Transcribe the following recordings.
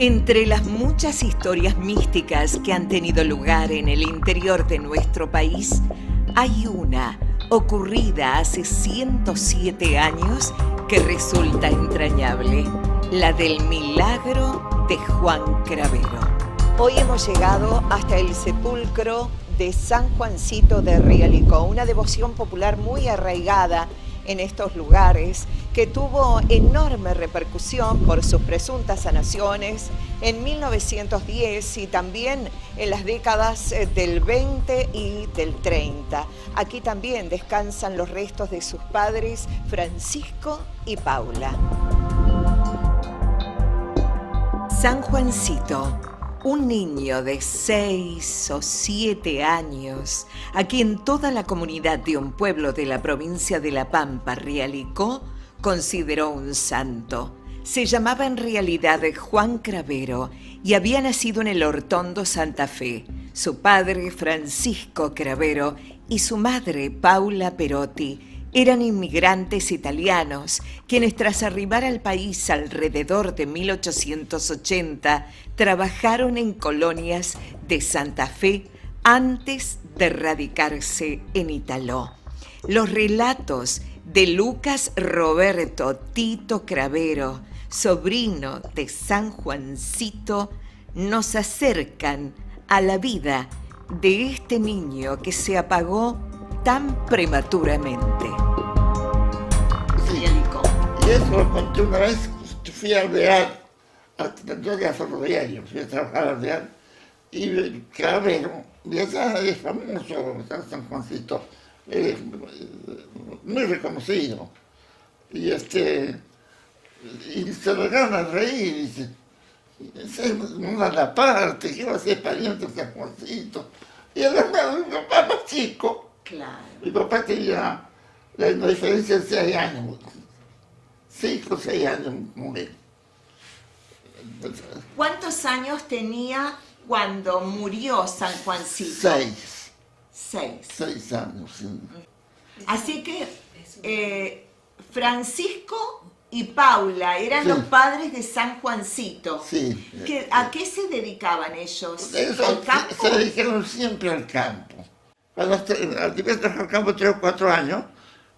Entre las muchas historias místicas que han tenido lugar en el interior de nuestro país, hay una ocurrida hace 107 años que resulta entrañable, la del milagro de Juan Cravero. Hoy hemos llegado hasta el sepulcro de San Juancito de Rialicó, una devoción popular muy arraigada en estos lugares, que tuvo enorme repercusión por sus presuntas sanaciones en 1910 y también en las décadas del 20 y del 30. Aquí también descansan los restos de sus padres Francisco y Paula. San Juancito, un niño de 6 o 7 años, a quien toda la comunidad de un pueblo de la provincia de La Pampa, Rialicó, consideró un santo. Se llamaba en realidad Juan Cravero y había nacido en el Hortondo, Santa Fe. Su padre, Francisco Cravero, y su madre, Paula Perotti, eran inmigrantes italianos, quienes tras arribar al país alrededor de 1880, trabajaron en colonias de Santa Fe antes de radicarse en Italó. Los relatos de Lucas Roberto Tito Cravero, sobrino de San Juancito, nos acercan a la vida de este niño que se apagó tan prematuramente. Sí, y eso lo conté una vez. Fui a Alvear, yo ya ferroviario, fui a trabajar a Alvear, y Cravero, ya es famoso, San Juancito, muy reconocido, y se regalan a reír, y dice, una la parte, que va a ser pariente de San Juancito, y el hermano de mi papá más chico. Claro. Mi papá tenía una diferencia de 6 años, 5 o 6 años con él. ¿Cuántos años tenía cuando murió San Juancito? 6. 6. 6 años, sí. Así que Francisco y Paula eran Sí. los padres de San Juancito. Sí. ¿A qué se dedicaban ellos? Eso, ¿Al campo? se dedicaron siempre al campo. Cuando al trabajar al campo 3 o 4 años,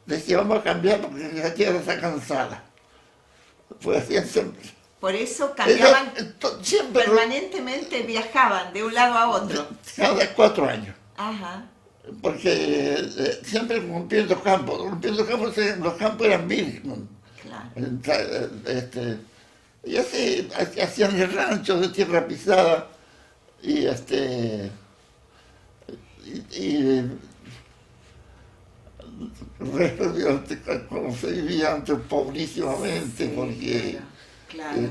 decía, vamos a cambiar porque la tierra está cansada. Pues hacían siempre. Por eso cambiaban, Siempre, permanentemente viajaban de un lado a otro. cada 4 años. Ajá. Porque siempre rompiendo campos. Los campos eran vírgenes. Claro. Y así hacían el rancho de tierra pisada y como se vivía antes pobrísimamente, Sí, porque claro.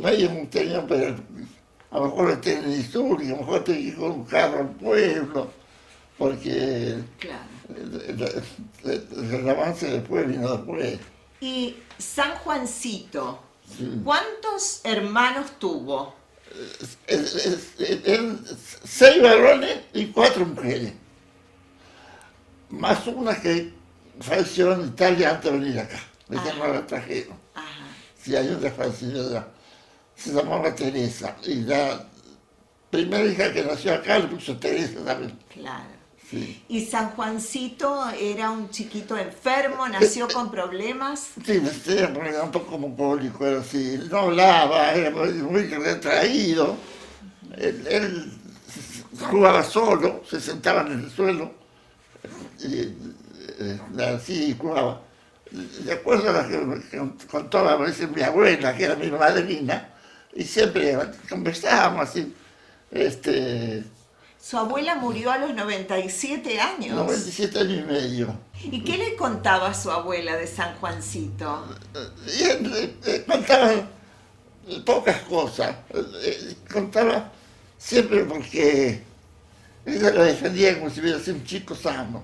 ellos tenían, pero a lo mejor tenían historia, a lo mejor tenían que ir con un carro al pueblo, porque Claro. el avance después vino después. Y San Juancito, Sí. ¿cuántos hermanos tuvo? 6 varones y 4 mujeres, más una que falleció en Italia antes de venir acá, me llamaba trajeron. Ajá. Sí, hay una fallecida, se llamaba Teresa, y la primera hija que nació acá le puso Teresa también. Claro. Sí, ¿Y San Juancito era un chiquito enfermo, nació con problemas? sí, era un poco como alcohólico, era así, no hablaba, era muy retraído, él jugaba solo, se sentaba en el suelo, y así jugaba. De acuerdo a lo que contaba a veces mi abuela, que era mi madrina, y siempre conversábamos así, Su abuela murió a los 97 años. 97 años y medio. ¿Y qué le contaba su abuela de San Juancito? Y él contaba pocas cosas, contaba siempre porque ella lo defendía como si hubiera sido un chico sano,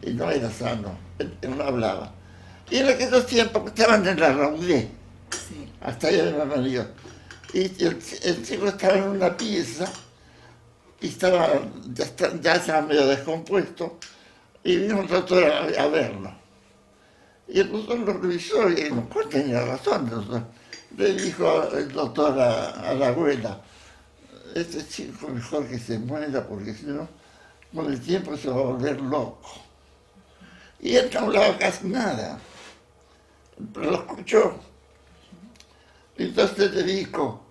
y no era sano, él no hablaba. Y en aquellos tiempos estaban en la Raudé, Sí. hasta allá de mi marido, y el chico estaba en una pieza, y ya estaba medio descompuesto, y vino un doctor a verlo. Y el doctor lo revisó y el doctor tenía razón. le dijo el doctor a la abuela, este chico mejor que se muera porque si no, con el tiempo se va a volver loco. Y él no hablaba casi nada, pero lo escuchó. Y entonces le dijo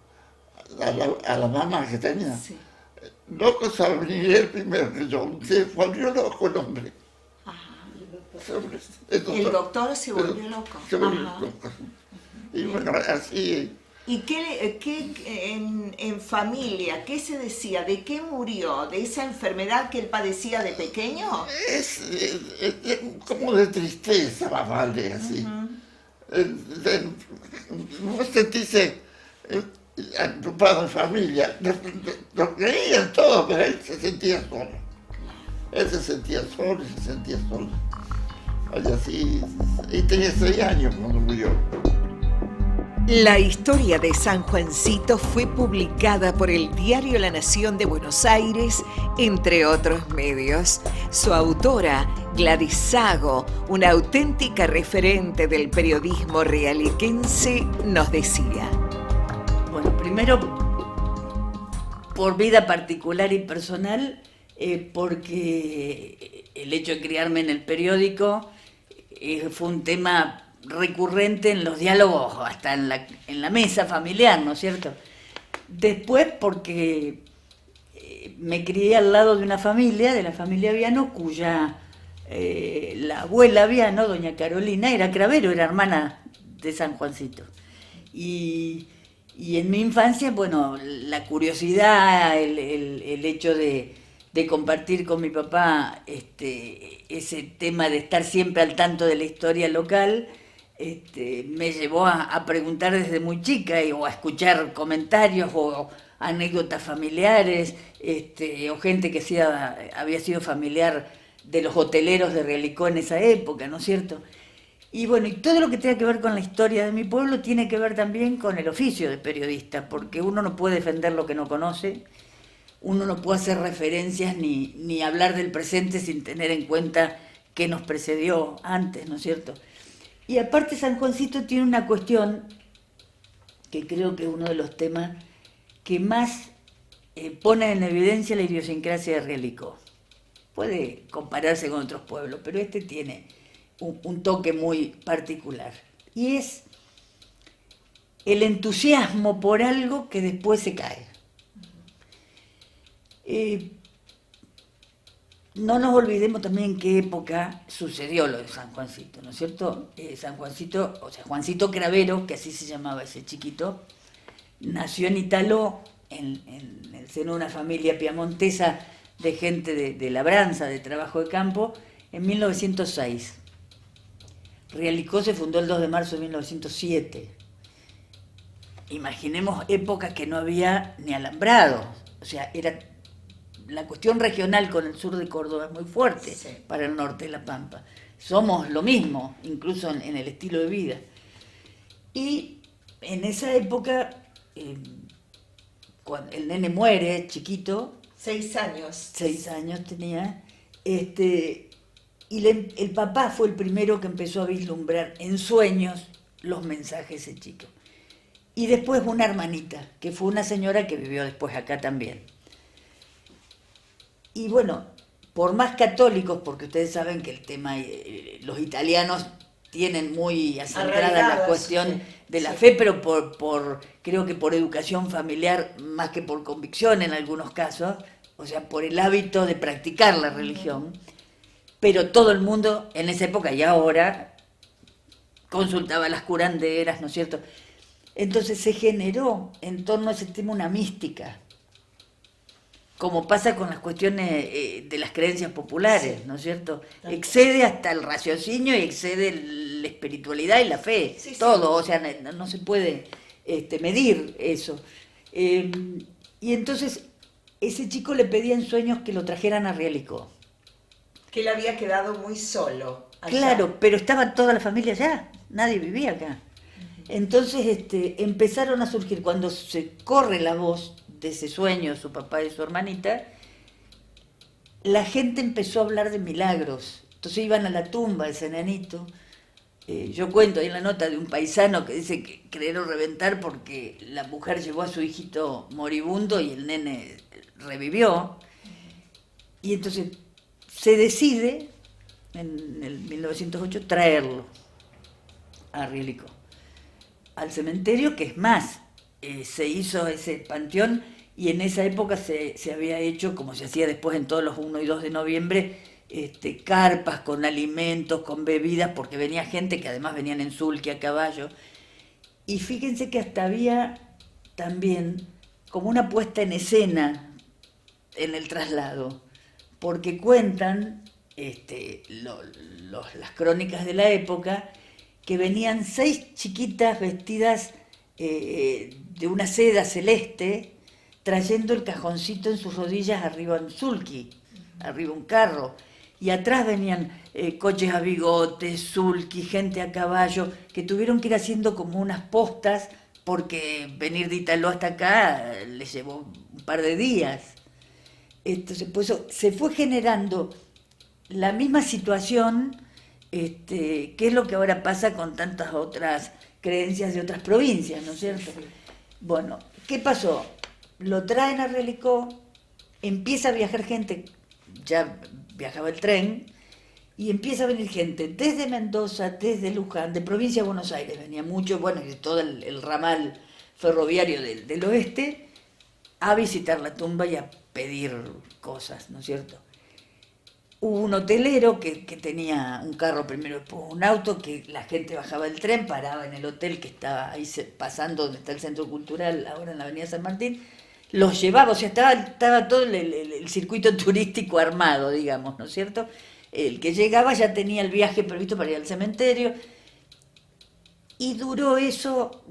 a la mamá que tenía, Sí. loco sabe venir él primero que yo. Se volvió loco el hombre. El doctor se volvió loco. Se volvió Ajá. loco. Y bueno, así... ¿Y en familia, qué se decía? ¿De qué murió? ¿De esa enfermedad que él padecía de pequeño? Es como de tristeza, va, vale, así. No sentirse agrupado en familia. Lo creían todos, pero él se sentía solo. Él se sentía solo y se sentía solo. Y así, y tenía 6 años cuando murió. La historia de San Juancito fue publicada por el diario La Nación de Buenos Aires, entre otros medios. Su autora, Gladys Sago, una auténtica referente del periodismo realiquense, nos decía. Bueno, primero, por vida particular y personal, porque el hecho de criarme en el periódico fue un tema recurrente en los diálogos, hasta en la mesa familiar, ¿no es cierto? Después porque me crié al lado de una familia, de la familia Viano, cuya la abuela Viano, doña Carolina, era cravero, era hermana de San Juancito. Y en mi infancia, bueno, la curiosidad, el hecho de compartir con mi papá ese tema de estar siempre al tanto de la historia local, me llevó a preguntar desde muy chica o a escuchar comentarios o anécdotas familiares, o gente que había sido familiar de los hoteleros de Realicó en esa época, ¿no es cierto? Y bueno, y todo lo que tenga que ver con la historia de mi pueblo tiene que ver también con el oficio de periodista, porque uno no puede defender lo que no conoce, uno no puede hacer referencias ni hablar del presente sin tener en cuenta qué nos precedió antes, ¿no es cierto? Y aparte San Juancito tiene una cuestión que creo que es uno de los temas que más pone en evidencia la idiosincrasia de Realicó. Puede compararse con otros pueblos, pero tiene un toque muy particular. Y es el entusiasmo por algo que después se cae. No nos olvidemos también en qué época sucedió lo de San Juancito, ¿no es cierto? San Juancito, o sea, Juancito Cravero, que así se llamaba ese chiquito, nació en Italó, en el seno de una familia piamontesa de gente de labranza, de trabajo de campo, en 1906. Realicó se fundó el 2 de marzo de 1907. Imaginemos épocas que no había ni alambrado, o sea, era... La cuestión regional con el sur de Córdoba es muy fuerte, sí, para el norte de La Pampa. Somos lo mismo, incluso en el estilo de vida. Y en esa época, cuando el nene muere, chiquito... 6 años. 6 años tenía. Y el papá fue el primero que empezó a vislumbrar en sueños los mensajes de ese chico. Y después una hermanita, que fue una señora que vivió después acá también. Y bueno, por más católicos, porque ustedes saben que el tema, los italianos tienen muy acentrada la cuestión de la fe, pero creo que por educación familiar, más que por convicción en algunos casos, o sea, por el hábito de practicar la religión, pero todo el mundo en esa época y ahora consultaba las curanderas, ¿no es cierto? Entonces se generó en torno a ese tema una mística, como pasa con las cuestiones de las creencias populares, ¿no es cierto? Excede hasta el raciocinio y excede la espiritualidad y la fe, todo, o sea, no se puede medir eso. Y entonces ese chico le pedía en sueños que lo trajeran a Realicó. Que él había quedado muy solo allá. Claro, pero estaba toda la familia allá, nadie vivía acá. Entonces empezaron a surgir, cuando se corre la voz de ese sueño, su papá y su hermanita, la gente empezó a hablar de milagros. Entonces iban a la tumba de ese nenito Yo cuento ahí en la nota de un paisano que dice que creyeron reventar porque la mujer llevó a su hijito moribundo y el nene revivió. Y entonces se decide, en el 1908, traerlo a Rielicó, al cementerio, que es más, se hizo ese panteón y en esa época se había hecho, como se hacía después en todos los 1 y 2 de noviembre, carpas con alimentos, con bebidas, porque venía gente que además venían en sulky a caballo. Y fíjense que hasta había también como una puesta en escena en el traslado, porque cuentan las crónicas de la época que venían 6 chiquitas vestidas de una seda celeste, trayendo el cajoncito en sus rodillas arriba en sulky, arriba un carro. Y atrás venían coches a bigotes, sulky, gente a caballo, que tuvieron que ir haciendo como unas postas, porque venir de Italó hasta acá les llevó un par de días. Entonces, pues se fue generando la misma situación, que es lo que ahora pasa con tantas otras creencias de otras provincias, ¿no es cierto? Sí. Bueno, ¿qué pasó? Lo traen a Rielicó, empieza a viajar gente, ya viajaba el tren, y empieza a venir gente desde Mendoza, desde Luján, de provincia de Buenos Aires, venía mucho, bueno, y de todo el ramal ferroviario del oeste, a visitar la tumba y a pedir cosas, ¿no es cierto? Hubo un hotelero que tenía un carro primero, después un auto, que la gente bajaba del tren, paraba en el hotel que estaba ahí pasando, donde está el Centro Cultural, ahora en la Avenida San Martín, los llevaba, o sea, estaba todo el circuito turístico armado, digamos, ¿no es cierto? El que llegaba ya tenía el viaje previsto para ir al cementerio, y duró eso,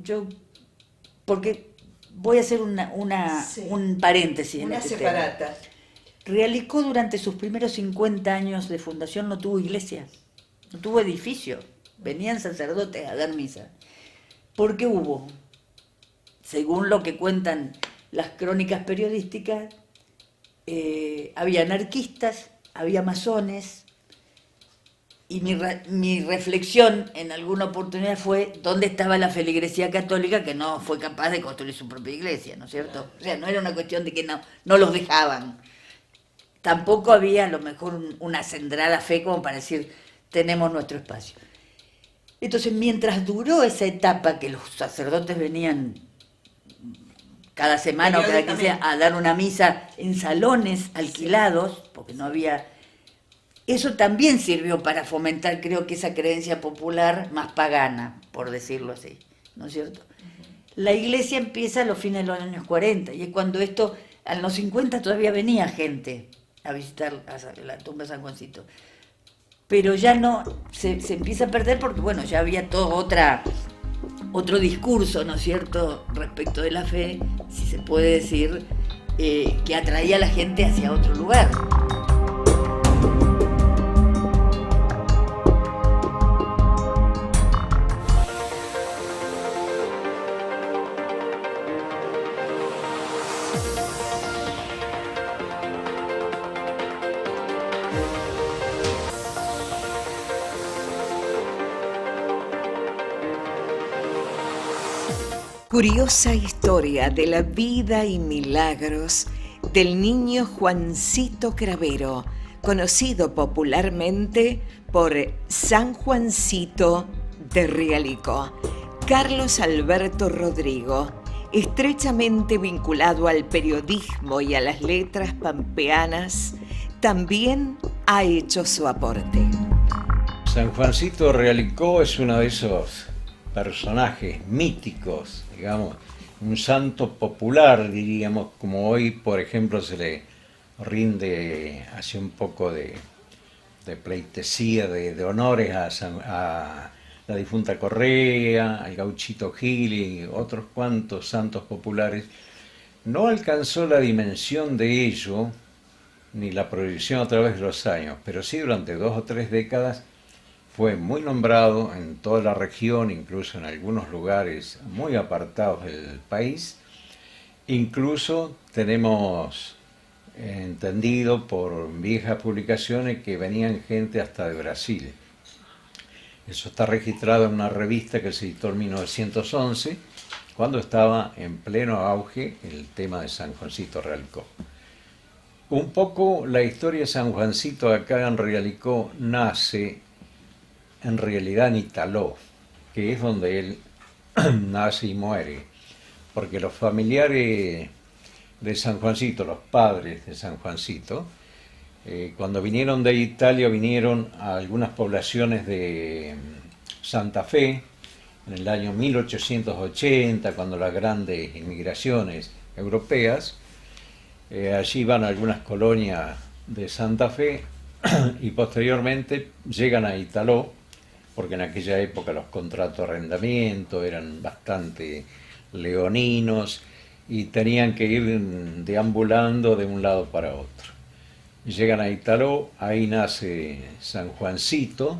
porque voy a hacer un paréntesis en este separata. tema. Rielicó durante sus primeros 50 años de fundación no tuvo iglesia, no tuvo edificio, venían sacerdotes a dar misa, porque hubo, según lo que cuentan las crónicas periodísticas, había anarquistas, había masones, y mi reflexión en alguna oportunidad fue dónde estaba la feligresía católica, que no fue capaz de construir su propia iglesia, ¿no es cierto? O sea, no era una cuestión de que no los dejaban. Tampoco había a lo mejor una acendrada fe como para decir, tenemos nuestro espacio. Entonces, mientras duró esa etapa que los sacerdotes venían cada semana o cada 15 días a dar una misa en salones alquilados, porque no había... Eso también sirvió para fomentar, creo que esa creencia popular más pagana, por decirlo así, ¿no es cierto? La iglesia empieza a los fines de los años 40, y es cuando esto, en los 50 todavía venía gente a visitar la tumba de San Juancito. Pero ya no, se empieza a perder porque, bueno, ya había todo otro discurso, ¿no es cierto?, respecto de la fe, si se puede decir, que atraía a la gente hacia otro lugar. Curiosa historia de la vida y milagros del niño Juancito Cravero, conocido popularmente por San Juancito de Rielicó. Carlos Alberto Rodrigo, estrechamente vinculado al periodismo y a las letras pampeanas, también ha hecho su aporte. San Juancito de Rielicó es uno de esos personajes míticos, digamos, un santo popular, diríamos, como hoy, por ejemplo, se le rinde hace un poco de pleitesía, de honores a la difunta Correa, al gauchito Gil y otros cuantos santos populares. No alcanzó la dimensión de ello, ni la proyección a través de los años, pero sí durante 2 o 3 décadas fue muy nombrado en toda la región, incluso en algunos lugares muy apartados del país. Incluso tenemos entendido por viejas publicaciones que venían gente hasta de Brasil. Eso está registrado en una revista que se editó en 1911, cuando estaba en pleno auge el tema de San Juancito Realicó. Un poco la historia de San Juancito acá en Realicó nace en realidad en Italó, que es donde él nace y muere, porque los familiares de San Juancito, los padres de San Juancito, cuando vinieron de Italia vinieron a algunas poblaciones de Santa Fe en el año 1880, cuando las grandes inmigraciones europeas, allí van a algunas colonias de Santa Fe y posteriormente llegan a Italó, porque en aquella época los contratos de arrendamiento eran bastante leoninos y tenían que ir deambulando de un lado para otro. Llegan a Italó, ahí nace San Juancito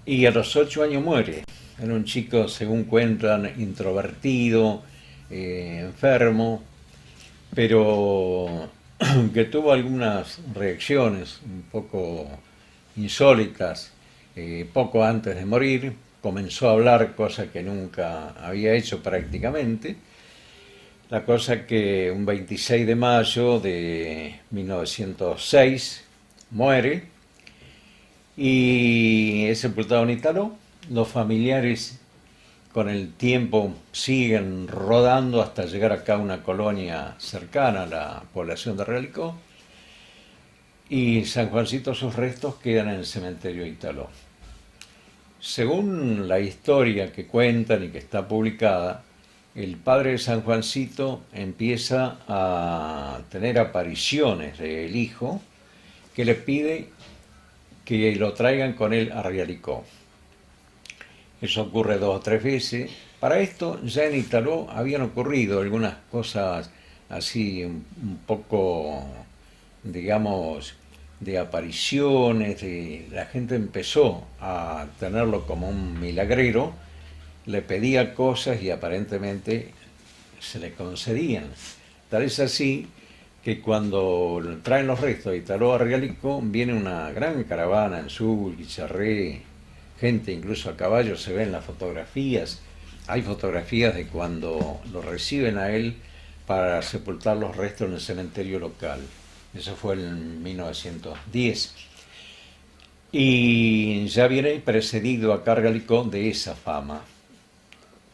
y a los 8 años muere. Era un chico, según cuentan, introvertido, enfermo, pero que tuvo algunas reacciones un poco insólitas. Poco antes de morir comenzó a hablar, cosa que nunca había hecho prácticamente. La cosa que un 26 de mayo de 1906 muere y es sepultado en Italó. Los familiares con el tiempo siguen rodando hasta llegar acá a una colonia cercana a la población de Realicó, y San Juancito, sus restos quedan en el cementerio de Italó. Según la historia que cuentan y que está publicada, el padre de San Juancito empieza a tener apariciones del hijo, que le pide que lo traigan con él a Realicó. Eso ocurre 2 o 3 veces. Para esto ya en Italó habían ocurrido algunas cosas así un poco, digamos, de apariciones, la gente empezó a tenerlo como un milagrero, le pedía cosas y aparentemente se le concedían. Tal es así que cuando traen los restos de Italó a Realicó, viene una gran caravana en sul, guicharré, gente incluso a caballo, se ven las fotografías. Hay fotografías de cuando lo reciben a él para sepultar los restos en el cementerio local. Eso fue en 1910. Y ya viene precedido acá Realicó de esa fama.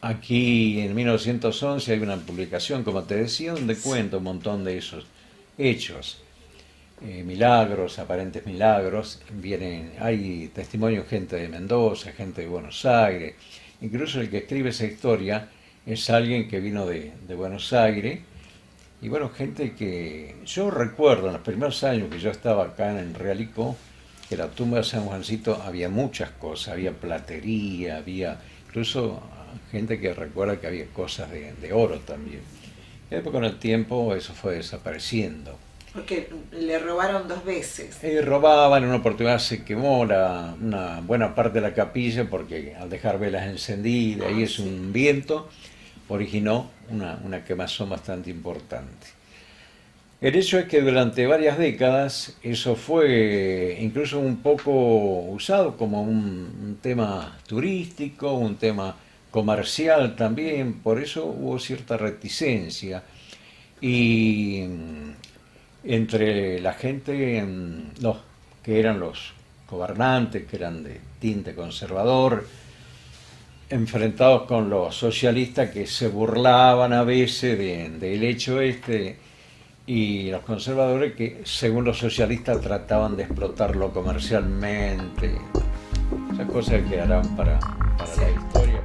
Aquí en 1911 hay una publicación, como te decía, donde cuenta un montón de esos hechos. Milagros, aparentes milagros. Hay testimonios, gente de Mendoza, gente de Buenos Aires. Incluso el que escribe esa historia es alguien que vino de Buenos Aires. Y bueno, gente que yo recuerdo en los primeros años que yo estaba acá en Realicó, que la tumba de San Juancito había muchas cosas, había platería, había incluso gente que recuerda que había cosas de oro también. Y después con el tiempo eso fue desapareciendo. Porque le robaron 2 veces. Robaban, en una oportunidad se quemó una buena parte de la capilla porque al dejar velas encendidas y es un viento, originó una quemazón bastante importante. El hecho es que durante varias décadas eso fue incluso un poco usado como un tema turístico, un tema comercial también, por eso hubo cierta reticencia. Y entre la gente, los que eran los gobernantes, que eran de tinte conservador, enfrentados con los socialistas que se burlaban a veces del hecho y los conservadores que, según los socialistas, trataban de explotarlo comercialmente. Esas cosas quedarán para la historia.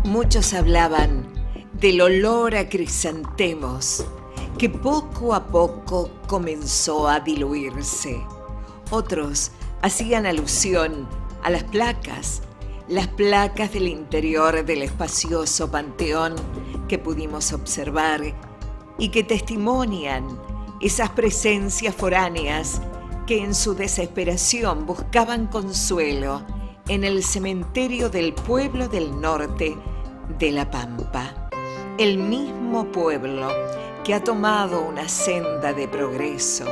Muchos hablaban del olor a crisantemos que poco a poco comenzó a diluirse. Otros hacían alusión a las placas del interior del espacioso panteón que pudimos observar y que testimonian esas presencias foráneas que en su desesperación buscaban consuelo en el cementerio del pueblo del norte de La Pampa. El mismo pueblo que ha tomado una senda de progreso,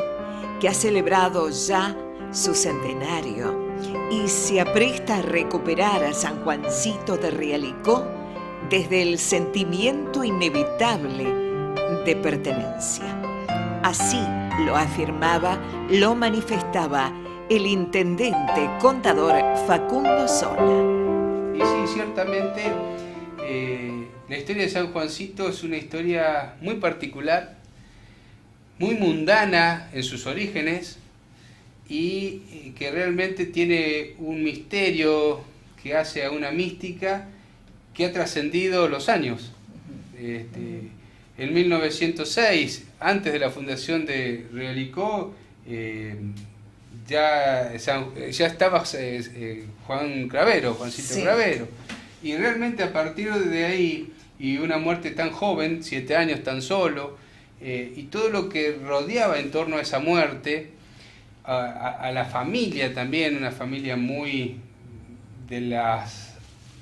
que ha celebrado ya su centenario y se apresta a recuperar a San Juancito de Realicó desde el sentimiento inevitable de pertenencia. Así lo afirmaba, lo manifestaba el intendente contador Facundo Sola. Y sí, ciertamente, la historia de San Juancito es una historia muy particular, muy mundana en sus orígenes y que realmente tiene un misterio que hace a una mística que ha trascendido los años. En 1906, antes de la fundación de Realicó, ya estaba Juan Cravero, Juancito Sí. Cravero. Y realmente a partir de ahí, y una muerte tan joven, 7 años tan solo, y todo lo que rodeaba en torno a esa muerte, a la familia también, una familia muy de las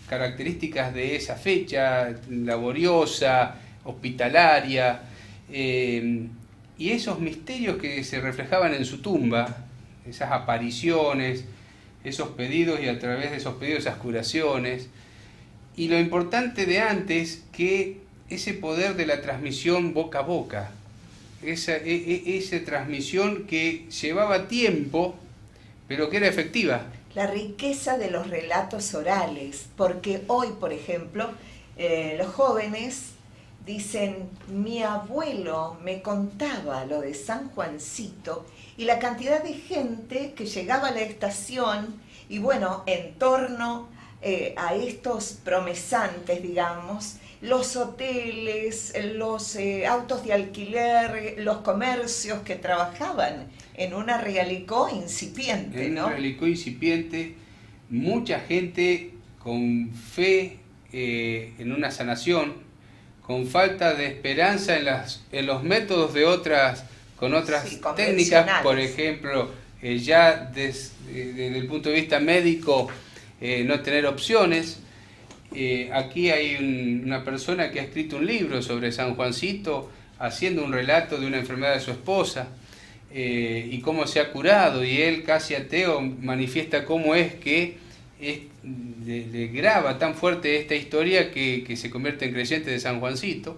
características de esa fecha, laboriosa, hospitalaria, y esos misterios que se reflejaban en su tumba, esas apariciones, esos pedidos y a través de esos pedidos esas curaciones, y lo importante de antes, que ese poder de la transmisión boca a boca, esa transmisión que llevaba tiempo, pero que era efectiva. La riqueza de los relatos orales, porque hoy, por ejemplo, los jóvenes dicen, mi abuelo me contaba lo de San Juancito y la cantidad de gente que llegaba a la estación y bueno, en torno a estos promesantes, digamos, los hoteles, los autos de alquiler, los comercios que trabajaban en una Realicó incipiente, ¿no? En una Realicó incipiente, mucha gente con fe en una sanación, con falta de esperanza en los métodos de otras Sí, técnicas, por ejemplo, ya desde el punto de vista médico, no tener opciones. Aquí hay una persona que ha escrito un libro sobre San Juancito, haciendo un relato de una enfermedad de su esposa, y cómo se ha curado, y él, casi ateo, manifiesta cómo es que le graba tan fuerte esta historia que se convierte en creyente de San Juancito.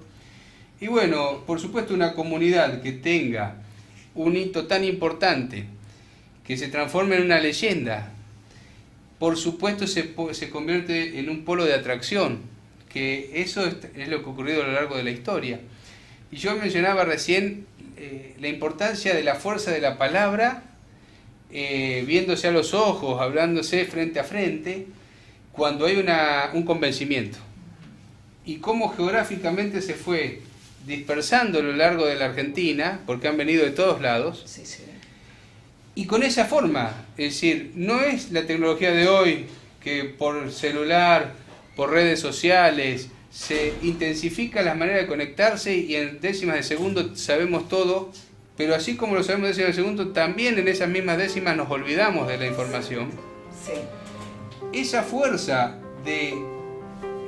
Y bueno, por supuesto, una comunidad que tenga un hito tan importante, que se transforme en una leyenda, por supuesto se convierte en un polo de atracción, que eso es lo que ha ocurrido a lo largo de la historia. Y yo mencionaba recién la importancia de la fuerza de la palabra, viéndose a los ojos, hablándose frente a frente, cuando hay un convencimiento. Y cómo geográficamente se fue dispersando a lo largo de la Argentina, porque han venido de todos lados. Sí, sí. Y con esa forma, es decir, no es la tecnología de hoy que por celular, por redes sociales, se intensifica la manera de conectarse y en décimas de segundo sabemos todo, pero así como lo sabemos en décimas de segundo, también en esas mismas décimas nos olvidamos de la información. Sí. Esa fuerza de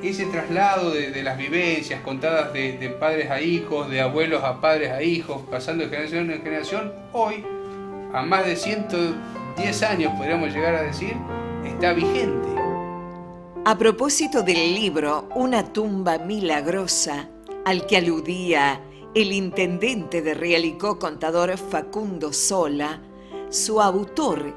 ese traslado de las vivencias contadas de padres a hijos, de abuelos a padres a hijos, pasando de generación en generación, hoy, a más de 110 años, podríamos llegar a decir, está vigente. A propósito del libro Una tumba milagrosa, al que aludía el intendente de Realicó, contador Facundo Sola, su autor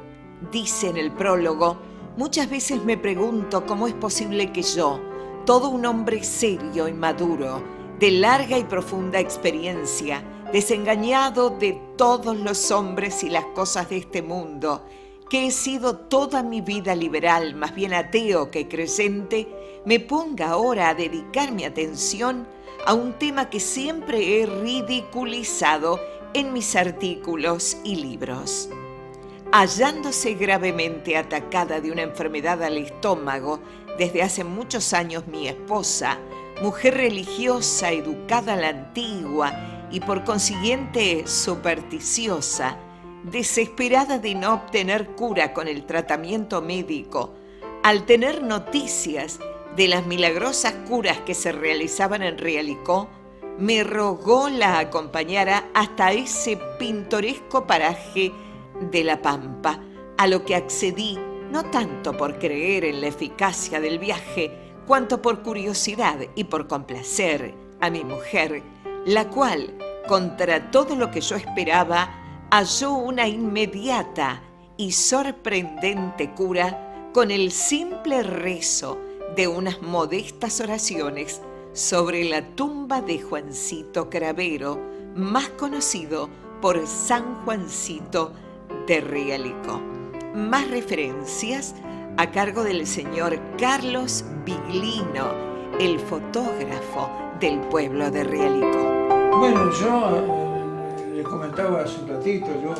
dice en el prólogo, muchas veces me pregunto cómo es posible que yo, todo un hombre serio y maduro, de larga y profunda experiencia, desengañado de todos los hombres y las cosas de este mundo, que he sido toda mi vida liberal, más bien ateo que creyente, me ponga ahora a dedicar mi atención a un tema que siempre he ridiculizado en mis artículos y libros. Hallándose gravemente atacada de una enfermedad al estómago desde hace muchos años mi esposa, mujer religiosa, educada a la antigua y por consiguiente supersticiosa, desesperada de no obtener cura con el tratamiento médico, al tener noticias de las milagrosas curas que se realizaban en Realicó, me rogó la acompañara hasta ese pintoresco paraje de La Pampa, a lo que accedí no tanto por creer en la eficacia del viaje, cuanto por curiosidad y por complacer a mi mujer, la cual, contra todo lo que yo esperaba, halló una inmediata y sorprendente cura con el simple rezo de unas modestas oraciones sobre la tumba de Juancito Cravero, más conocido por San Juancito de Realicó. Más referencias a cargo del señor Carlos Biglino, el fotógrafo del pueblo de Realicó. Bueno, yo les comentaba hace un ratito, yo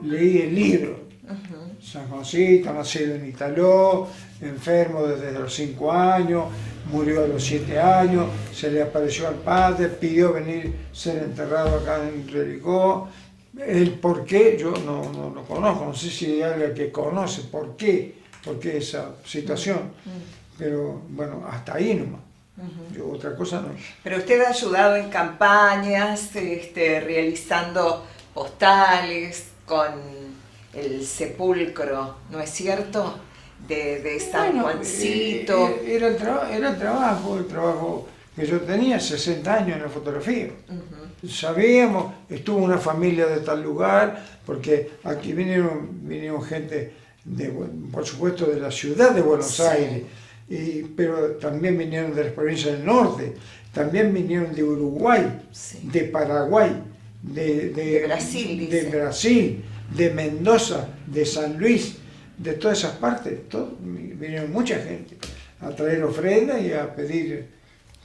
leí el libro. San Juancito, nacido en Italó, enfermo desde los 5 años, murió a los 7 años, se le apareció al padre, pidió venir ser enterrado acá en Realicó. El por qué yo no lo conozco, no sé si hay alguien que conoce por qué esa situación, pero bueno, hasta ahí nomás. Yo otra cosa no. Pero usted ha ayudado en campañas, realizando postales con el sepulcro, ¿no es cierto?, de San Juancito. Era el trabajo que yo tenía, 60 años en la fotografía. Sabíamos, estuvo una familia de tal lugar, porque aquí vinieron gente, por supuesto, de la ciudad de Buenos Aires, pero también vinieron de las provincias del norte, también vinieron de Uruguay, de Paraguay, de Brasil, de Brasil, de Mendoza, de San Luis, de todas esas partes. Vinieron mucha gente a traer ofrendas y a pedir,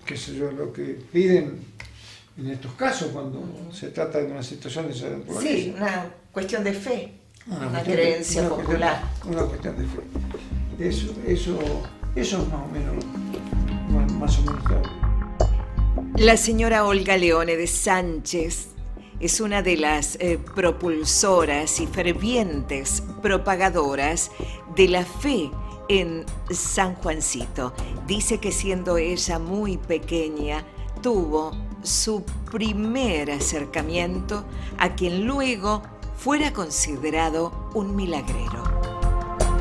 qué sé yo, lo que piden en estos casos cuando se trata de una situación de esa naturaleza. Sí, una cuestión de fe, una creencia popular. Una cuestión de fe. Eso es más o menos claro. La señora Olga Leone de Sánchez es una de las propulsoras y fervientes propagadoras de la fe en San Juancito. Dice que siendo ella muy pequeña, tuvo su primer acercamiento a quien luego fuera considerado un milagrero.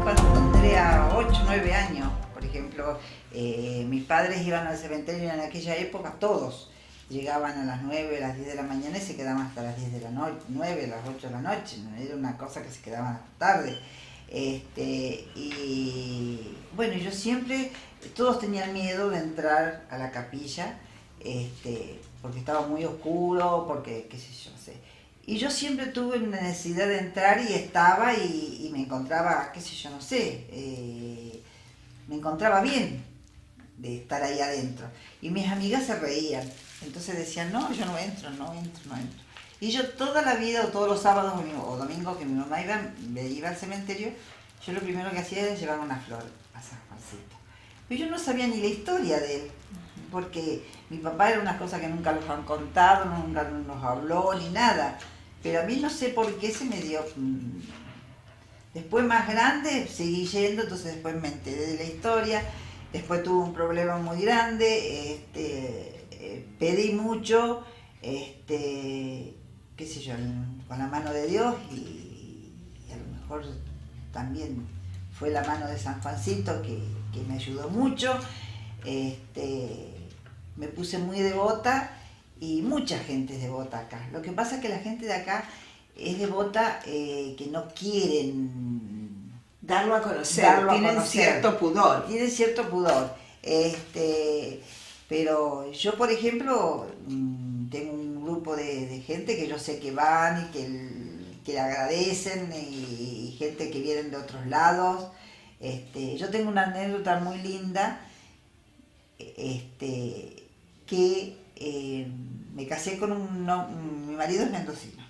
Cuando tendría 8 o 9 años, por ejemplo, mis padres iban al cementerio en aquella época, todos. Llegaban a las 9, a las 10 de la mañana y se quedaban hasta las 10 de la noche, 9, a las 8 de la noche, ¿no? Era una cosa que se quedaban hasta tarde. Y bueno, yo siempre, todos tenían miedo de entrar a la capilla, porque estaba muy oscuro, porque qué sé yo, sé. Y yo siempre tuve una necesidad de entrar y estaba y me encontraba, qué sé yo, no sé, me encontraba bien de estar ahí adentro. Y mis amigas se reían. Entonces decían, no, yo no entro. Y yo toda la vida, o todos los sábados o domingos que mi mamá iba al cementerio, yo lo primero que hacía era llevar una flor a San Juancito. Pero yo no sabía ni la historia de él, porque mi papá era una cosa que nunca los han contado, nunca nos habló ni nada. Pero a mí no sé por qué se me dio. Después más grande seguí yendo, entonces después me enteré de la historia. Después tuve un problema muy grande, pedí mucho, qué sé yo, con la mano de Dios y a lo mejor también fue la mano de San Juancito que me ayudó mucho. Me puse muy devota y mucha gente es devota acá. Lo que pasa es que la gente de acá es devota que no quieren darlo a conocer, tienen cierto pudor. Tienen cierto pudor. Pero yo, por ejemplo, tengo un grupo de gente que yo sé que van y que le agradecen y gente que vienen de otros lados. Yo tengo una anécdota muy linda, que me casé con mi marido es mendocino.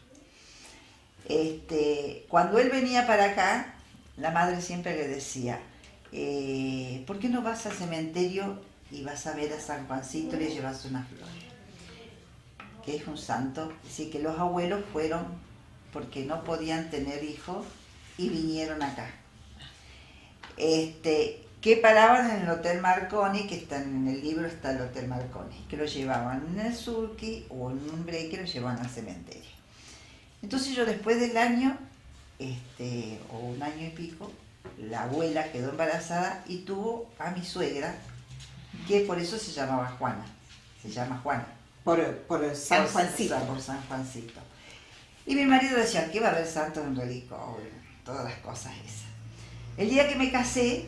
Cuando él venía para acá, la madre siempre le decía, ¿por qué no vas al cementerio y vas a ver a San Juancito y le llevas una flor? Que es un santo. Así que los abuelos fueron porque no podían tener hijos y vinieron acá. Que paraban en el Hotel Marconi, que está en el libro, está el Hotel Marconi, que lo llevaban en el Surqui o en un break, lo llevaban al cementerio. Entonces yo después del año, o un año y pico, la abuela quedó embarazada y tuvo a mi suegra, que por eso se llamaba Juana. Se llama Juana. Por San Juancito. Por San Juancito. Y mi marido decía que iba a haber santos en Relicó, todas las cosas esas. El día que me casé,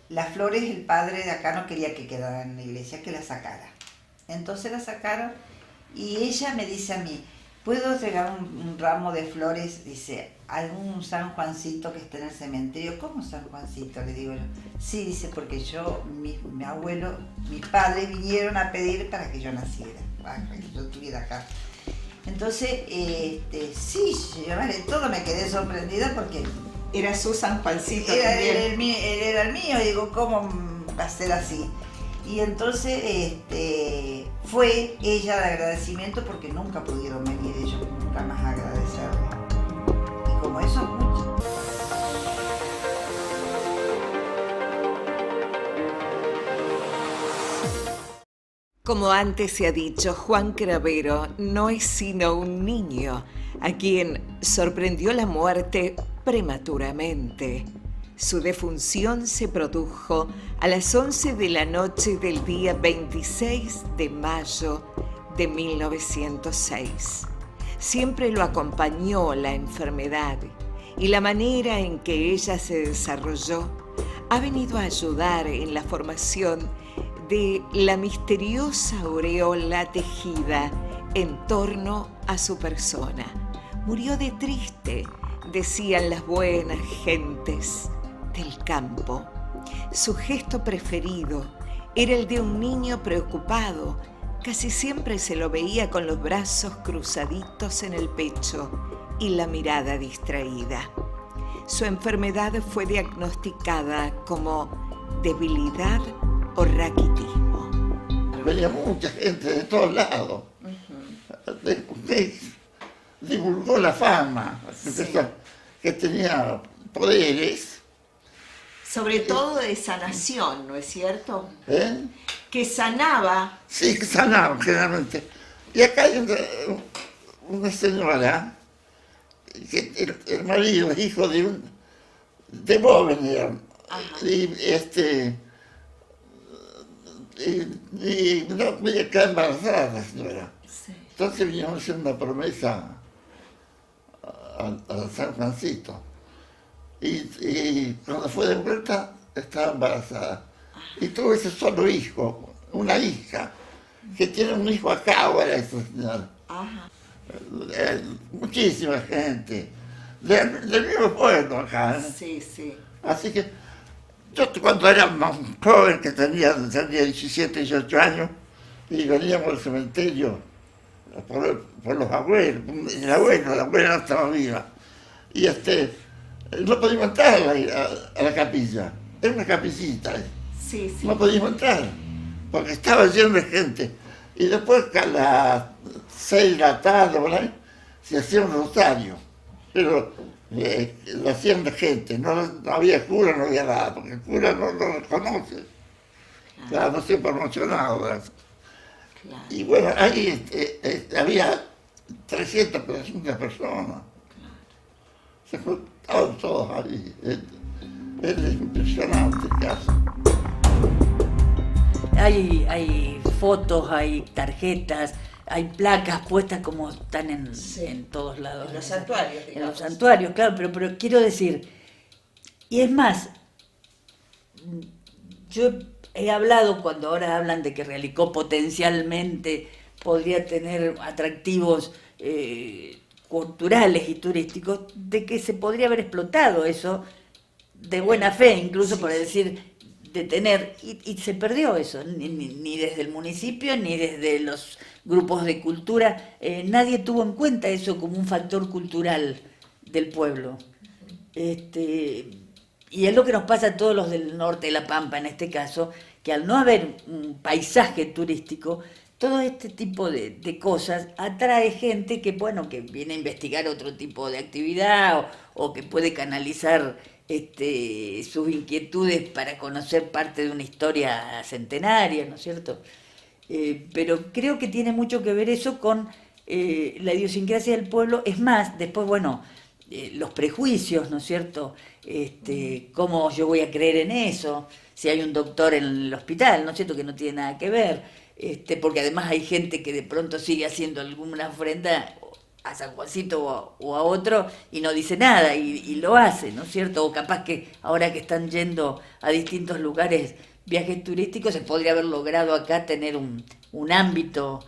las flores, el padre de acá no quería que quedaran en la iglesia, que la sacara. Entonces la sacaron y ella me dice a mí, ¿puedo entregar un ramo de flores? Dice, ¿algún San Juancito que esté en el cementerio? ¿Cómo San Juancito? Le digo yo. Sí, dice, porque mi abuelo, mi padre vinieron a pedir para que yo naciera, para que yo estuviera acá. Entonces, sí, yo de todo me quedé sorprendida porque Era su San Juancito él también. era el mío, digo, ¿cómo va a ser así? Y entonces fue ella de agradecimiento porque nunca pudieron venir ellos, nunca más agradecerle. Y como eso, mucho. Como antes se ha dicho, Juan Cravero no es sino un niño a quien sorprendió la muerte prematuramente. Su defunción se produjo a las 11 de la noche del día 26 de mayo de 1906. Siempre lo acompañó la enfermedad y la manera en que ella se desarrolló ha venido a ayudar en la formación de la misteriosa aureola tejida en torno a su persona. Murió de triste, decían las buenas gentes del campo. Su gesto preferido era el de un niño preocupado. Casi siempre se lo veía con los brazos cruzaditos en el pecho y la mirada distraída. Su enfermedad fue diagnosticada como debilidad o raquitismo. Venía mucha gente de todos lados. Divulgó la fama, que tenía poderes. Sobre todo de sanación, ¿no es cierto? ¿Eh? Que sanaba. Sí, que sanaban generalmente. Y acá hay una señora, que el marido es hijo de Bovener. Y no podía quedar embarazada la señora. Sí. Entonces vinieron haciendo una promesa a San Juancito. Y cuando fue de vuelta estaba embarazada. Y tuvo ese solo hijo, una hija, que tiene un hijo acá ahora esa señora. Ajá. Muchísima gente, del mismo pueblo acá. Sí, sí. Así que yo cuando era más joven, que tenía 17, 18 años, y veníamos al cementerio por los abuelos, la abuela no estaba viva, y no podíamos entrar a la capilla, era una capillita, Sí, sí. no podíamos entrar, porque estaba lleno de gente, y después a las 6 de la tarde, ¿verdad?, se hacía un rosario, pero lo hacían de gente, no había cura, no había nada, porque el cura no lo reconoce, claro, no se promocionado, ¿verdad? Claro. Y bueno, ahí había 300 personas. Se juntaban todos ahí. Es impresionante el caso. Hay fotos, hay tarjetas, hay placas puestas como están en todos lados. En los santuarios, En digamos. los santuarios, claro, pero quiero decir, y es más, yo he hablado, cuando ahora hablan de que Realicó potencialmente podría tener atractivos culturales y turísticos, de que se podría haber explotado eso de buena fe, incluso por decir, de tener, y se perdió eso, ni desde el municipio, ni desde los grupos de cultura, nadie tuvo en cuenta eso como un factor cultural del pueblo. Y es lo que nos pasa a todos los del norte de La Pampa, en este caso, que al no haber un paisaje turístico, todo este tipo de cosas atrae gente que, bueno, que viene a investigar otro tipo de actividad o que puede canalizar sus inquietudes para conocer parte de una historia centenaria, ¿no es cierto? Pero creo que tiene mucho que ver eso con la idiosincrasia del pueblo. Es más, después, bueno, los prejuicios, ¿no es cierto? ¿Cómo yo voy a creer en eso? Si hay un doctor en el hospital, ¿no es cierto? Que no tiene nada que ver, porque además hay gente que de pronto sigue haciendo alguna ofrenda a San Juancito o a otro y no dice nada y lo hace, ¿no es cierto? O capaz que ahora que están yendo a distintos lugares, viajes turísticos, se podría haber logrado acá tener un ámbito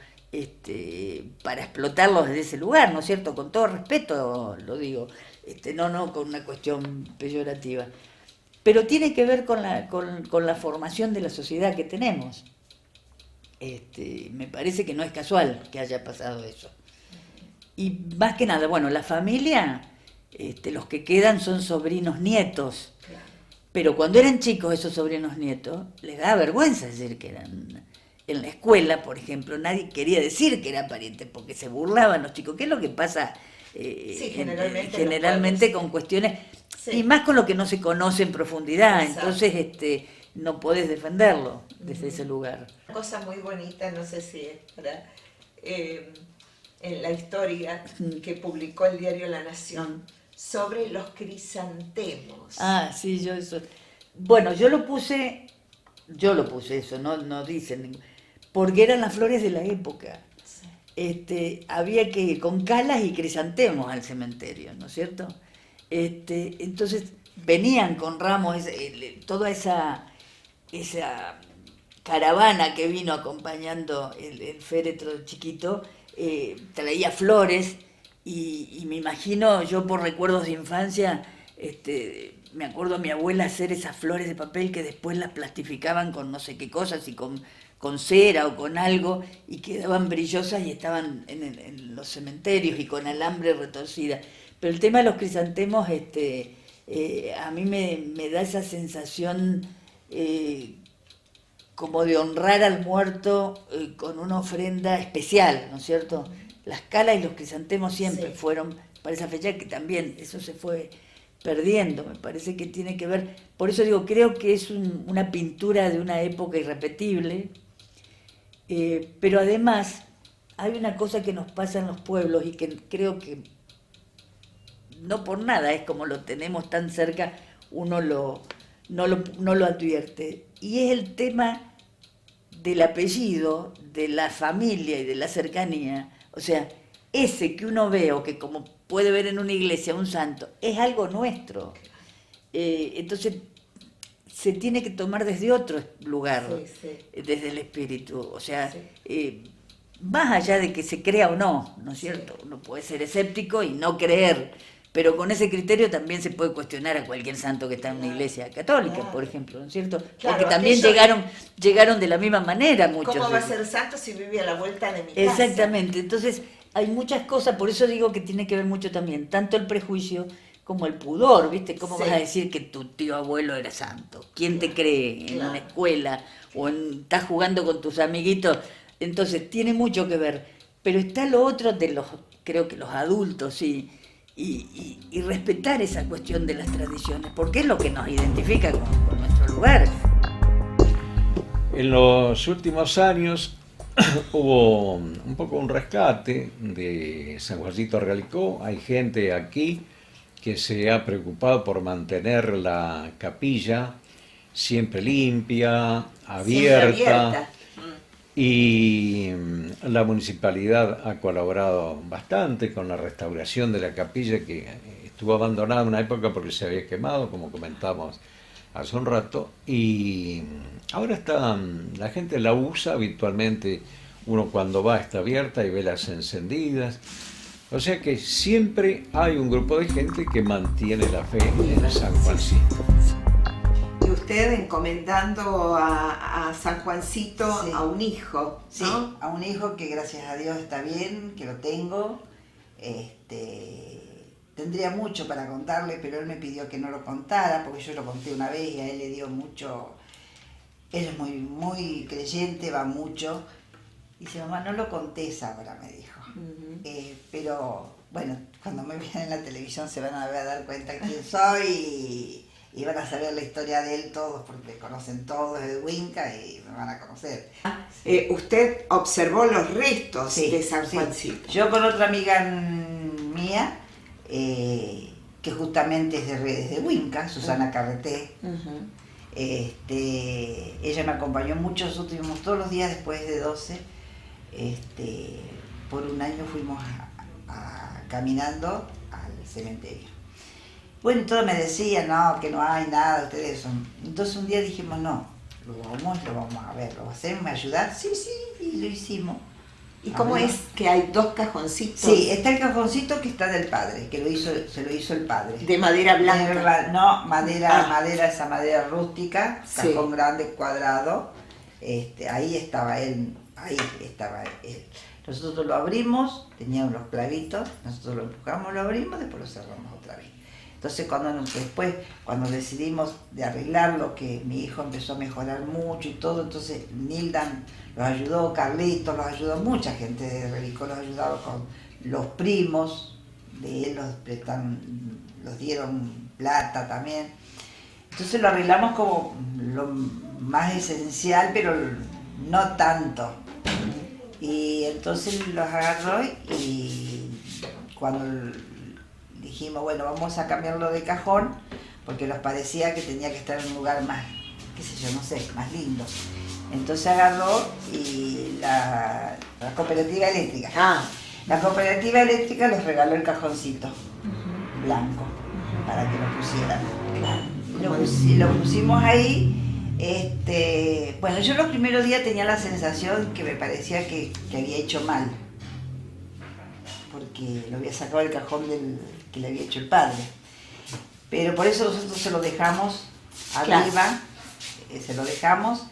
para explotarlos desde ese lugar, ¿no es cierto? Con todo respeto lo digo, no con una cuestión peyorativa. Pero tiene que ver con la formación de la sociedad que tenemos. Me parece que no es casual que haya pasado eso. Y más que nada, bueno, la familia, los que quedan son sobrinos nietos. Pero cuando eran chicos esos sobrinos nietos, les da vergüenza decir que eran... En la escuela, por ejemplo, nadie quería decir que era pariente porque se burlaban los chicos. ¿Qué es lo que pasa sí, generalmente con cuestiones, sí, y más con lo que no se conoce en profundidad? Exacto. Entonces no podés defenderlo desde ese lugar. Una cosa muy bonita, no sé si es para... en la historia que publicó el diario La Nación sobre los crisantemos. Ah, sí, yo eso... Bueno, yo lo puse eso, no dicen... Porque eran las flores de la época. Sí. Había que ir con calas y crisantemos al cementerio, ¿no es cierto? Entonces venían con ramos, toda esa caravana que vino acompañando el féretro chiquito, traía flores y me imagino, yo por recuerdos de infancia, me acuerdo a mi abuela hacer esas flores de papel que después las plastificaban con no sé qué cosas y con cera o con algo y quedaban brillosas y estaban en los cementerios y con alambre retorcida. Pero el tema de los crisantemos, a mí me da esa sensación como de honrar al muerto con una ofrenda especial, ¿no es cierto? Las calas y los crisantemos siempre fueron para esa fecha, que también eso se fue perdiendo, me parece que tiene que ver, por eso digo, creo que es una pintura de una época irrepetible, pero además hay una cosa que nos pasa en los pueblos y que creo que no por nada es como lo tenemos tan cerca, uno no lo advierte, y es el tema del apellido, de la familia y de la cercanía. O sea, ese que uno ve o que como puede ver en una iglesia un santo, es algo nuestro. Entonces se tiene que tomar desde otro lugar, desde el espíritu. O sea, más allá de que se crea o no, ¿no es cierto? Uno puede ser escéptico y no creer, pero con ese criterio también se puede cuestionar a cualquier santo que está en una iglesia católica, por ejemplo, ¿no es cierto? Claro, porque también llegaron de la misma manera muchos. ¿Cómo va a ser santo si vive a la vuelta de mi casa? Exactamente, entonces hay muchas cosas, por eso digo que tiene que ver mucho también, tanto el prejuicio como el pudor, ¿viste? ¿Cómo vas a decir que tu tío abuelo era santo? ¿Quién te cree en una escuela o estás jugando con tus amiguitos? Entonces tiene mucho que ver, pero está lo otro de creo que los adultos, y respetar esa cuestión de las tradiciones, porque es lo que nos identifica con nuestro lugar. En los últimos años hubo un poco un rescate de San Juancito Realicó. Hay gente aquí que se ha preocupado por mantener la capilla siempre limpia, abierta. Y la municipalidad ha colaborado bastante con la restauración de la capilla, que estuvo abandonada en una época porque se había quemado, como comentamos hace un rato, y ahora la gente la usa habitualmente. Uno cuando va está abierta y velas encendidas, o sea que siempre hay un grupo de gente que mantiene la fe en San Juancito. Y usted encomendando a San Juancito a un hijo, ¿no? Sí, a un hijo que gracias a Dios está bien, que lo tengo. Tendría mucho para contarle, pero él me pidió que no lo contara, porque yo lo conté una vez y a él le dio mucho. Él es muy, muy creyente, va mucho. Y dice, mamá, no lo contés ahora, me dijo. Pero bueno, cuando me vean en la televisión se van a dar cuenta quién soy y van a saber la historia de él todos, porque me conocen todos desde Huinca y me van a conocer. Usted observó los restos de San Juancito. Yo con otra amiga mía que justamente es de Huinca, Susana Carreté. Ella me acompañó mucho, nosotros tuvimos todos los días después de 12, por un año fuimos caminando al cementerio. Bueno, todos me decían, no, que no hay nada, ustedes son... Entonces un día dijimos, no, lo vamos a ver, lo hacemos, ¿me ayudar? Sí, y lo hicimos. ¿Y cómo es que hay 2 cajoncitos? Sí, está el cajoncito que está del padre, que se lo hizo el padre. ¿De madera blanca? No, esa madera rústica, Sí. cajón grande, cuadrado. Ahí estaba él. Nosotros lo abrimos, tenía unos clavitos, nosotros lo empujamos, lo abrimos, después lo cerramos otra vez. Entonces cuando decidimos de arreglarlo, que mi hijo empezó a mejorar mucho y todo, entonces Nildan los ayudó, Carlitos los ayudó, mucha gente de Relicó los ayudaba, con los primos de él los dieron plata también. Entonces lo arreglamos como lo más esencial, pero no tanto. Y entonces los agarró y cuando dijimos, bueno, vamos a cambiarlo de cajón, porque nos parecía que tenía que estar en un lugar más, qué sé yo, no sé, más lindo. Entonces agarró y la cooperativa eléctrica. La cooperativa eléctrica les regaló el cajoncito blanco para que lo pusieran. Lo pusimos ahí. Bueno, yo los primeros días tenía la sensación que me parecía que había hecho mal, porque lo había sacado del cajón que le había hecho el padre. Pero por eso nosotros se lo dejamos arriba, se lo dejamos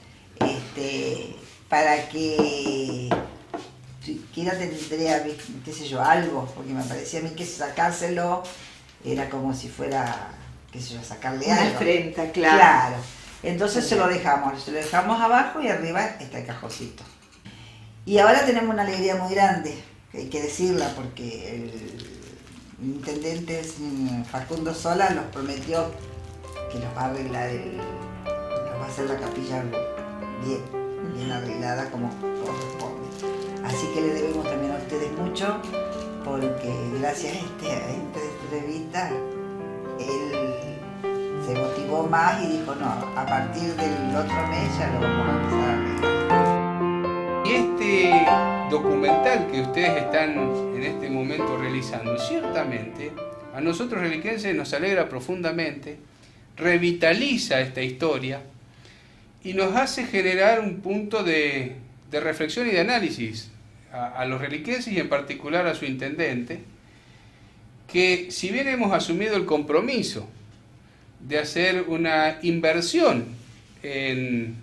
para que siquiera tendría, qué sé yo, algo, porque me parecía a mí que sacárselo era como si fuera, qué sé yo, sacarle una algo. afrenta, claro. Entonces se lo dejamos abajo y arriba está el cajoncito. Y ahora tenemos una alegría muy grande, que hay que decirla, porque el intendente Facundo Sola nos prometió que nos va a arreglar, nos va a hacer la capilla bien arreglada como corresponde. Así que le debemos también a ustedes mucho, porque gracias a esta entrevista él se motivó más y dijo, no, a partir del otro mes ya lo vamos a empezar a arreglar. Y este documental que ustedes están en este momento realizando, ciertamente a nosotros reliquenses nos alegra profundamente, revitaliza esta historia y nos hace generar un punto de reflexión y de análisis a los reliquenses y en particular a su intendente, que si bien hemos asumido el compromiso de hacer una inversión en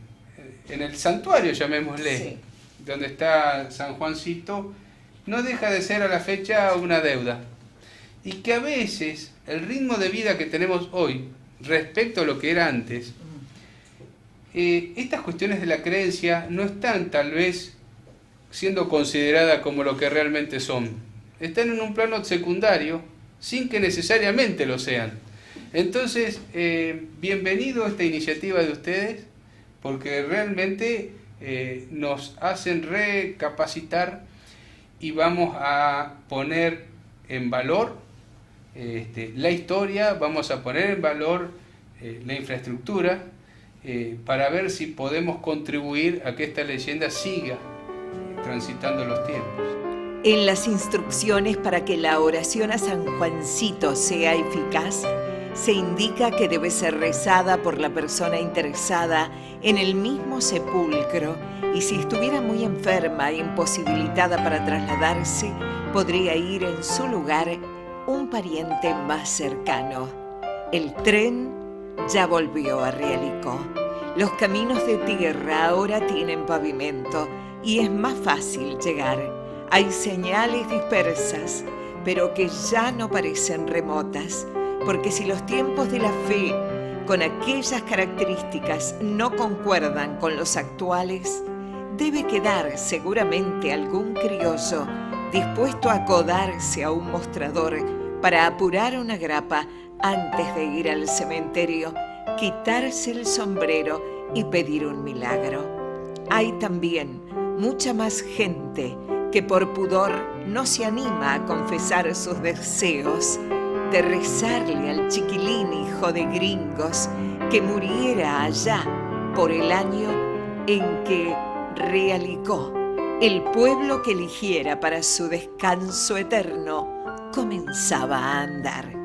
el santuario, llamémosle, Sí, donde está San Juancito, no deja de ser a la fecha una deuda. Y que a veces el ritmo de vida que tenemos hoy respecto a lo que era antes, estas cuestiones de la creencia no están tal vez siendo consideradas como lo que realmente son. Están en un plano secundario sin que necesariamente lo sean. Entonces, bienvenido a esta iniciativa de ustedes, porque realmente nos hacen recapacitar y vamos a poner en valor la historia, vamos a poner en valor la infraestructura para ver si podemos contribuir a que esta leyenda siga transitando los tiempos. En las instrucciones para que la oración a San Juancito sea eficaz, se indica que debe ser rezada por la persona interesada en el mismo sepulcro y si estuviera muy enferma e imposibilitada para trasladarse, podría ir en su lugar un pariente más cercano. El tren ya volvió a Realicó. Los caminos de tierra ahora tienen pavimento y es más fácil llegar. Hay señales dispersas, pero que ya no parecen remotas, porque si los tiempos de la fe con aquellas características no concuerdan con los actuales, debe quedar seguramente algún criollo dispuesto a codarse a un mostrador para apurar una grapa antes de ir al cementerio, quitarse el sombrero y pedir un milagro. Hay también mucha más gente que por pudor no se anima a confesar sus deseos de rezarle al chiquilín hijo de gringos que muriera allá por el año en que realicó el pueblo que eligiera para su descanso eterno comenzaba a andar.